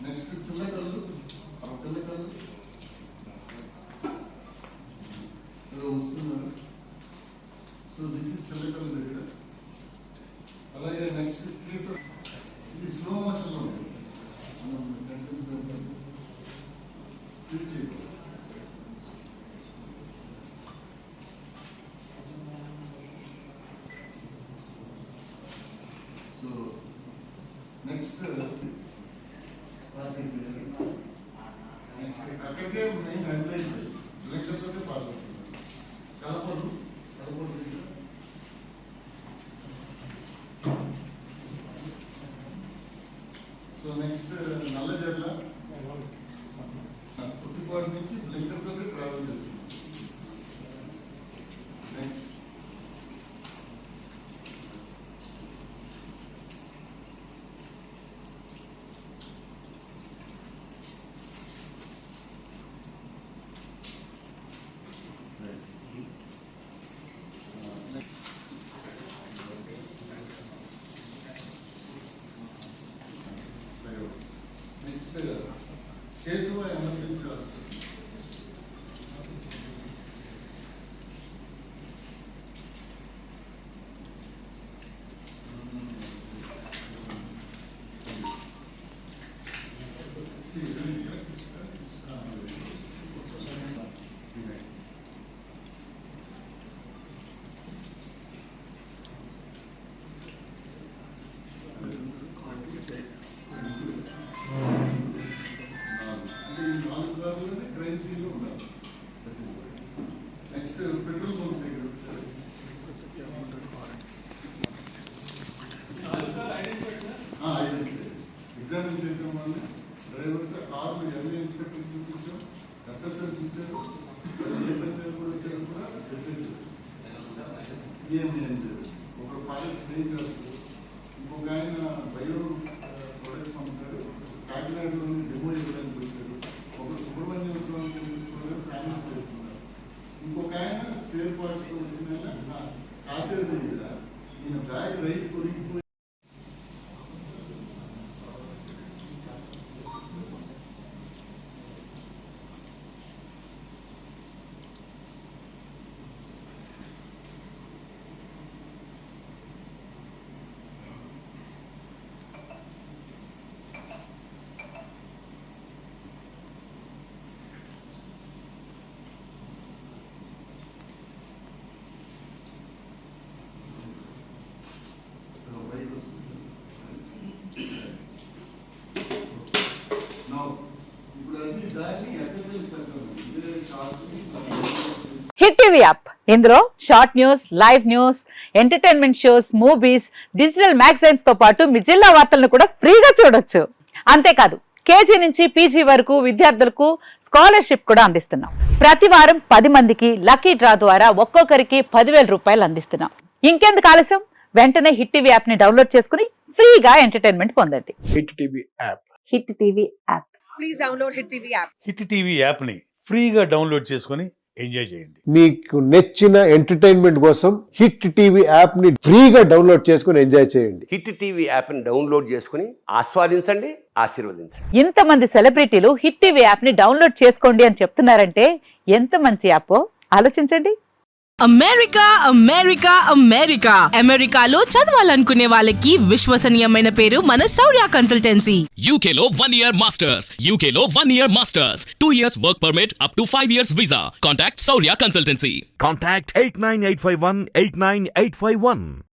Next Chillakallu వస్తున్నారు. So this is Chillakallu దగ్గర. అలాగే నెక్స్ట్ కేసర్ ఇది స్లో మోషన్ లో ఉంటుంది. సో నెక్స్ట్ అక్కడికే మెయిన్ హెడ్లైన్ లెక్కలతోనే పాస్ అవుతుంది. కలపడు సో నెక్స్ట్ నల్లజర్ల పుట్టిపాటి నుంచి లెక్కలతో ట్రావెల్ చేస్తుంది. Next Keshava emergency hospital. Next petrol bunk దగ్గర ఎగ్జామిన్ చేసాం. వాళ్ళు డ్రైవర్స్ కార్లు ఎవరి ఇన్స్పెక్టర్ చూపించాం, ఎఫ్ఎస్ఎల్ చూసారు, ఏ పెట్రోల్ కూడా వచ్చారు కూడా రిపేర్ చేశారు. ఏం లేదు. ఒక ఫారెస్ట్ రేంజర్, ఇంకొక ఆయన బయో ప్రొడక్ట్స్ అమ్ముతాడు, కాకినాడలోని డెమో ఇవ్వడానికి వచ్చారు. ఒకరు సుబ్రహ్మణ్య ఉత్సవానికి ఫ్యామిలీ చేస్తున్నారు. ఇంకొక ఆయన స్పేర్ పార్ట్స్ వచ్చిన కాతేరు దగ్గర ఈయన బ్యాగ్ రైట్ కొరిగిపోయి హిట్ టీవీ యాప్. ఇందులో short news, live news, entertainment shows, movies, digital magazines తో పాటు మీ జిల్లా వార్తలను కూడా ఫ్రీగా చూడొచ్చు. అంతేకాదు కేజీ నుంచి పీజీ వరకు విద్యార్థులకు స్కాలర్షిప్ కూడా అందిస్తున్నాం. ప్రతి వారం 10 మందికి లక్కీ డ్రా ద్వారా ఒక్కొక్కరికి 10,000 రూపాయలు అందిస్తున్నాం. ఇంకెందుకు ఆలస్యం, వెంటనే హిట్ టీవీ యాప్ ని డౌన్లోడ్ చేసుకుని ఫ్రీగా ఎంటర్టైన్మెంట్ పొందండి. Hit TV app. Hit TV app. Please download hit TV app. Hit TV app ని ఫ్రీగా డౌన్లోడ్ చేసుకుని ఎంజాయ్ చేయండి. మీకు నచ్చిన ఎంటర్టైన్మెంట్ కోసం హిట్ టీవీ యాప్ ని ఫ్రీగా డౌన్లోడ్ చేసుకుని ఎంజాయ్ చేయండి. హిట్ టీవీ యాప్ ని డౌన్లోడ్ చేసుకుని ఆస్వాదించండి, ఆశీర్వదించండి. ఇంతమంది సెలబ్రిటీలు హిట్ టీవీ యాప్ ని డౌన్లోడ్ చేసుకోండి అని చెప్తున్నారంటే ఎంత మంచి యాప్ ఆలోచించండి. అమెరికా అమెరికా అమెరికా అమెరికాలో చదవాలనుకునే వాళ్ళకి విశ్వసనీయమైన పేరు మన శౌర్య కన్సల్టెన్సీ. UK లో 1 year masters, UK లో 1 year masters, 2 years work permit up to 5 years visa. Contact Saurya Consultancy. Contact 89851 89851.